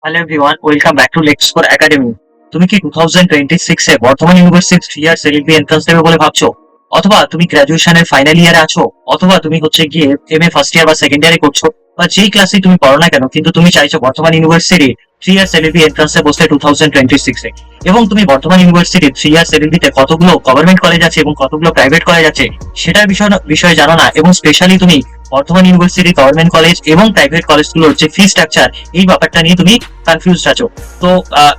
Hello everyone, welcome back to Lex for academy. তুমি কি 2026 এ Bardhaman university 3 year LLB entrance দেবে বলে ভাবছো? অথবা তুমি গ্র্যাজুয়েশনের ফাইনাল ইয়ারে আছো, অথবা তুমি হচ্ছে গিয়ে এমএ ফার্স্ট ইয়ার বা সেকেন্ড ইয়ারে করছো, বা যেই ক্লাসে তুমি পড়ো না কেন, কিন্তু তুমি চাইছো বর্ধমান ইউনিভার্সিটি 3 ইয়ার এলএলবি এন্ট্রান্সে বসতে 2026 এ। এবং তুমি বর্ধমান ইউনিভার্সিটি 3 ইয়ার এলএলবি তে কতগুলো গভর্নমেন্ট কলেজ আছে এবং কতগুলো প্রাইভেট কলেজ আছে সেটার বিষয়ে জানো না, এবং স্পেশালি তুমি বর্ধমান ইউনিভার্সিটি গভর্নমেন্ট কলেজ এবং প্রাইভেট কলেজগুলোর যে ফি স্ট্রাকচার, এই ব্যাপারটা নিয়ে তুমি কনফিউজড আছো। তো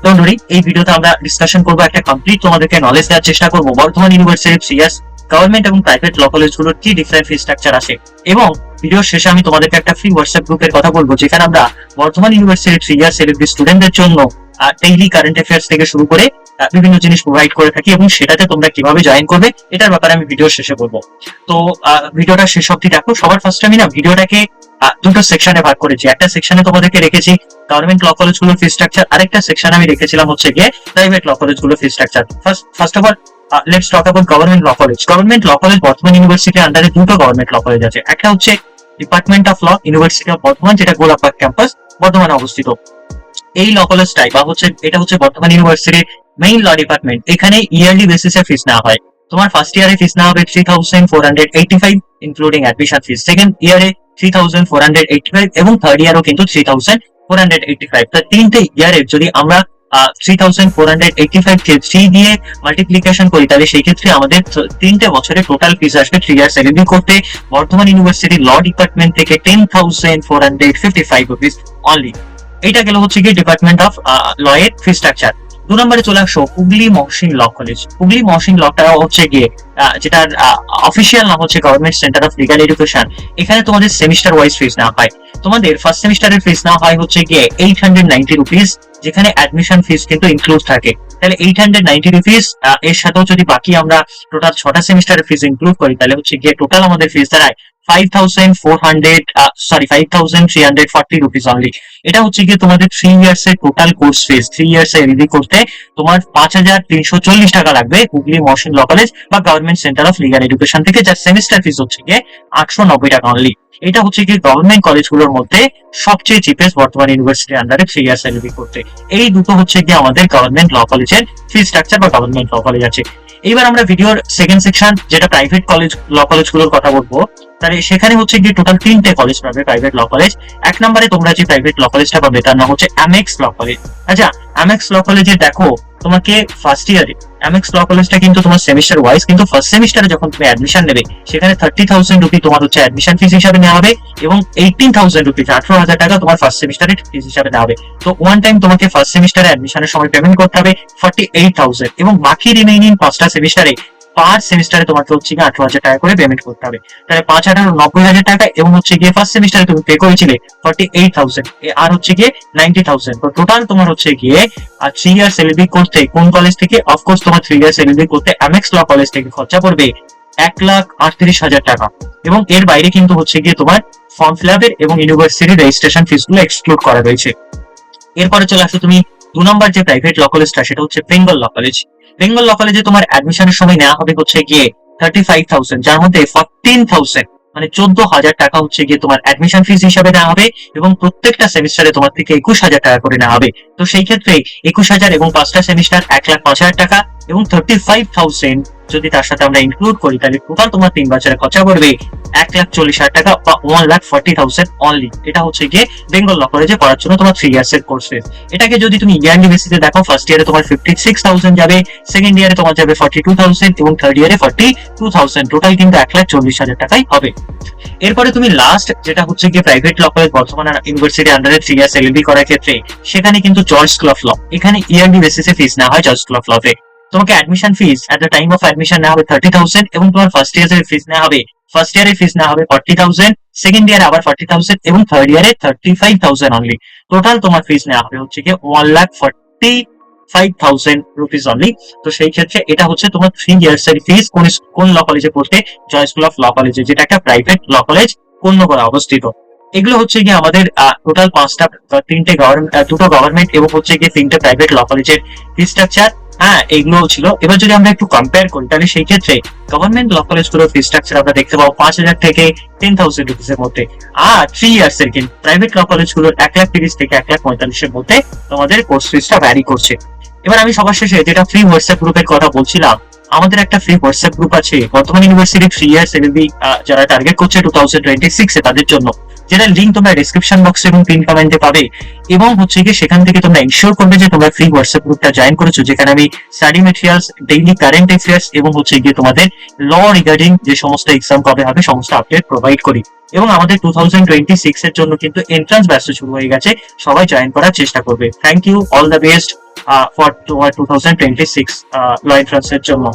ডোন্ট ওয়ারি, এই ভিডিওতে আমরা ডিসকাশন করবো, একটা কমপ্লিট তোমাদেরকে নলেজ দেওয়ার চেষ্টা করবো বর্ধমান ইউনিভার্সিটি 3 ইয়ার্স গভর্নমেন্ট এবং প্রাইভেট ল কলেজগুলোর কি ডিফারেন্ট ফি স্ট্রাকচার আছে। এবং ভিডিওর শেষে আমি তোমাদেরকে একটা ফ্রি হোয়াটসঅ্যাপ গ্রুপের কথা বলবো, যেখানে আমরা বর্ধমান ইউনিভার্সিটি 3 ইয়ার্স এলএলবি স্টুডেন্টদের জন্য ডেইলি কারেন্ট অ্যাফেয়ার্স থেকে শুরু করে বিভিন্ন জিনিস প্রোভাইড করে থাকি, এবং সেটাতে তোমরা কিভাবে জয়েন করবে এটার ব্যাপারে আমি ভিডিওর শেষে বলবো। তো ভিডিওটা শেষ অবধি দেখো। সবার ফার্স্ট আমি না ভিডিওটাকে দুটো সেকশনে ভাগ করেছি। একটা সেকশনে তোমাদেরকে রেখেছি গভর্নমেন্ট ল কলেজগুলোর ফি স্ট্রাকচার, আরেকটা সেকশন আমি রেখেছিলাম হচ্ছে গিয়ে প্রাইভেট ল কলেজগুলোর fee structure. First of all let's talk about government law college. Government law college Bardhaman ইউনিভার্সিটির আন্ডারে দুটো গভর্নমেন্ট ল কলেজ আছে। একটা হচ্ছে department of law, university of Bardhaman, যেটা গোলাপবাগ ক্যাম্পাস বর্ধমানে অবস্থিত। এই ল কলেজটাই বা হচ্ছে এটা হচ্ছে বর্ধমান ইউনিভার্সিটির মেইন ল ডিপার্টমেন্ট। এখানে ইয়ারলি বেসিসে ফিস নেওয়া হয়। তোমার ফার্স্ট ইয়ারে ফিস নেওয়া হবে 3485 ইনক্লুডিং অ্যাডমিশন ফিস, সেকেন্ড ইয়ারে 3485, এবং থার্ড ইয়ারও কিন্তু 3485। তো তিনটে ইয়ারের যদি আমরা 3485 কে 3 দিয়ে মাল্টিপ্লিকেশন করি, তাহলে সেই ক্ষেত্রে আমাদের তিনটে বছরে টোটাল ফিস আসবে 3 ইয়ার্স এলএলবি করতে বর্ধমান ইউনিভার্সিটি ল ডিপার্টমেন্ট থেকে 10,455 রুপিস অনলি। এটা গেল হচ্ছে গিয়ে ডিপার্টমেন্ট অফ ল এর ফি স্ট্রাকচার। 2 নম্বরে চলে আসো হুগলি মহসিন ল কলেজ। হুগলি মহসিন লটা হচ্ছে গিয়ে যেটার অফিসিয়াল নাম হচ্ছে government centre of legal education. এখানে তোমাদের সেমিস্টার ওয়াইজ ফিস নেওয়া হয়। তোমাদের ফার্স্ট সেমিস্টারের ফিস নেওয়া হয় হচ্ছে গিয়ে 890 রুপিস, যেখানে অ্যাডমিশন ফিস কিন্তু ইনক্লুড থাকে। তাহলে 890 রুপিস এর সাথেও যদি বাকি আমরা টোটাল 6টা সেমিস্টারের ফিস ইনক্লুড করি, তাহলে হচ্ছে গিয়ে টোটাল আমাদের ফিস দাঁড়ায় 5340 রুপিস অনলি। এটা হচ্ছে গিয়ে তোমাদের 3 ইয়ার্স এর টোটাল কোর্স ফিস। 3 ইয়ার্স এর এলএলবি করতে তোমার 5340 টাকা লাগবে হুগলি মহসিন ল কলেজ বা government centre of legal education থেকে, যার সেমিস্টার ফিস হচ্ছে গিয়ে 890 টাকা অনলি। এটা হচ্ছে গিয়ে গভর্নমেন্ট কলেজগুলোর মধ্যে সবচেয়ে চিপেস্ট বর্তমান ইউনিভার্সিটির আন্ডারে 3 ইয়ার্স এলএলবি করতে। এই দুটো হচ্ছে গিয়ে আমাদের গভর্নমেন্ট ল কলেজের ফি স্ট্রাকচার বা গভর্নমেন্ট ল কলেজ আছে। এবার আমরা ভিডিওর সেকেন্ড সেকশন, যেটা প্রাইভেট কলেজ ল কলেজগুলোর কথা বলবো, তাহলে সেখানে হচ্ছে গিয়ে টোটাল 3টে কলেজ পাবে প্রাইভেট ল কলেজ। এক নম্বরে তোমরা যে প্রাইভেট ল কলেজটা পাবে তার নাম হচ্ছে অ্যামেক্স ল কলেজ। আচ্ছা, অ্যামেক্স ল কলেজে দেখো, তোমাকে ফার্স্ট ইয়ারে অ্যামেক্স ল কলেজটা কিন্তু তোমার সেমিস্টার ওয়াইজ, কিন্তু ফার্স্ট সেমিস্টারে যখন তুমি অ্যাডমিশন নেবে সেখানে 30,000 রুপি তোমার হচ্ছে অ্যাডমিশন ফিস হিসাবে নেওয়া হবে, এবং 18,000 রুপি 18,000 টাকা তোমার ফার্স্ট সেমিস্টারের ফিস হিসাবে নেওয়া হবে। তো ওয়ান টাইম তোমাকে ফার্স্ট সেমিস্টারে অ্যাডমিশনের সময় পেমেন্ট করতে হবে 48,000, এবং বাকি রিমেইনিং 5টা সেমিস্টারে পার সেমিস্টারে তোমাকে হচ্ছে গিয়ে 18,000 টাকা করে পেমেন্ট করতে হবে। তাহলে 5,90,000 টাকা, এবং হচ্ছে গিয়ে ফার্স্ট সেমিস্টারে তুমি পে করেছিলে 48,000, আর হচ্ছে গিয়ে 90,000। তো টোটাল তোমার হচ্ছে গিয়ে 3 ইয়ার্স এলএলবি করতে কোন কলেজ থেকে? অফকোর্স তোমার 3 ইয়ার্স এলএলবি করতে অ্যামেক্স ল কলেজ থেকে খরচা পড়বে 1,38,000 টাকা, এবং এর বাইরে কিন্তু হচ্ছে গিয়ে তোমার ফর্ম ফিল আপের এবং ইউনিভার্সিটি রেজিস্ট্রেশন ফিস গুলো এক্সক্লুড করা রয়েছে। এরপরে চলে আসো তুমি 2 নম্বর যে প্রাইভেট ল কলেজটা, সেটা হচ্ছে বেঙ্গল ল কলেজ। বেঙ্গল ল কলেজে তোমার অ্যাডমিশনের সময় নেওয়া হবে হচ্ছে গিয়ে 35,000, যার মধ্যে 14,000 মানে 14,000 টাকা হচ্ছে গিয়ে তোমার অ্যাডমিশন ফিস হিসাবে নেওয়া হবে, এবং প্রত্যেকটা সেমিস্টারে তোমার থেকে 21,000 টাকা করে নেওয়া হবে। তো সেই ক্ষেত্রে 21,000 এবং 5টা সেমিস্টার 1,05,000 টাকা, এবং 35,000 যদি তার সাথে আমরা ইনক্লুড করি, তাহলে টোটাল তোমার 3 বছরে খরচা পড়বে 1,40,000 টাকা বা 1,40,000 অনলি। এটা হচ্ছে গিয়ে বেঙ্গল ল কলেজে পড়ার জন্য তোমার 3 ইয়ার্স এর কোর্স ফিস। এটাকে যদি তুমি ইয়ারলি বেসিসে দেখো, ফার্স্ট ইয়ারে তোমার 56,000 যাবে, সেকেন্ড ইয়ারে তোমার যাবে 42,000, এবং থার্ড ইয়ারে 42,000, টোটাল কিন্তু 1,40,000 টাকাই হবে। এরপরে তুমি লাস্ট যেটা হচ্ছে গিয়ে private law college Bardhaman university আন্ডারে 3 ইয়ার্স এলএলবি করার ক্ষেত্রে, সেখানে কিন্তু জর্জ স্কুল অফ ল, এখানে ইয়ারলি বেসিসে ফিস নেওয়া হয় জর্জ স্কুল অফ লতে। তোমাকে admission fees at the time of admission নেওয়া হবে 30,000, এবং তোমার ফার্স্ট ইয়ারের ফিস নেওয়া হবে 40,000, সেকেন্ড ইয়ারে আবার 40,000, এবং থার্ড ইয়ারে 35,000 অনলি। টোটাল তোমার ফিস নেওয়া হবে হচ্ছে গিয়ে 1,45,000 রুপিস অনলি। তো সেই ক্ষেত্রে এটা হচ্ছে তোমার 3 ইয়ার্স এর ফিস কোন ল কলেজে পড়তে? জয় স্কুল অফ ল কলেজে, যেটা একটা প্রাইভেট ল কলেজ কোন্নগরে অবস্থিত। এগুলো হচ্ছে গিয়ে আমাদের টোটাল 5টা, 3টে দুটো গভর্নমেন্ট এবং হচ্ছে গিয়ে 3টে প্রাইভেট ল কলেজের ফি স্ট্রাকচার। হ্যাঁ, এগুলো ছিল। এবার যদি আমরা একটু কম্পেয়ার করি তাহলে সেই ক্ষেত্রে গভর্নমেন্ট ল কলেজগুলোর ফি স্ট্রাকচার আমরা দেখতে পাবো 5,000 থেকে 10,000 রুপিসের মধ্যে। আর 3 ইয়ার্স এর কিন্তু প্রাইভেট ল কলেজগুলোর 1,30,000 থেকে 1,45,000 এর মধ্যে তোমাদের কোর্স ফিসটা ভ্যারি করছে। এবার আমি সবার শেষে যেটা ফ্রি হোয়াটসঅ্যাপ গ্রুপের কথা বলছিলাম, আমাদের একটা ফ্রি হোয়াটসঅ্যাপ গ্রুপ আছে বর্তমান ইউনিভার্সিটি 3 ইয়ার্স এলএলবি যারা টার্গেট করছে 2026 এ তাদের জন্য, যেটা লিঙ্ক তোমরা ডেসক্রিপশন বক্সে এবং পিন কমেন্টে পাবে। এবং হচ্ছে কি সেখান থেকে তোমরা ইনশিওর করবে যে তোমরা ফ্রি হোয়াটসঅ্যাপ গ্রুপটা জয়েন করেছো, যেখানে আমি study materials, daily current affairs এবং হচ্ছে গিয়ে তোমাদের ল রিগার্ডিং যে সমস্ত এক্সাম কবে হবে সমস্ত আপডেট প্রোভাইড করি। এবং আমাদের 2026 এর জন্য কিন্তু এন্ট্রান্স ব্যাচ শুরু হয়ে গেছে, সবাই জয়েন করার চেষ্টা করবে। Thank you, all the best for 2026 law entrance এর জন্য।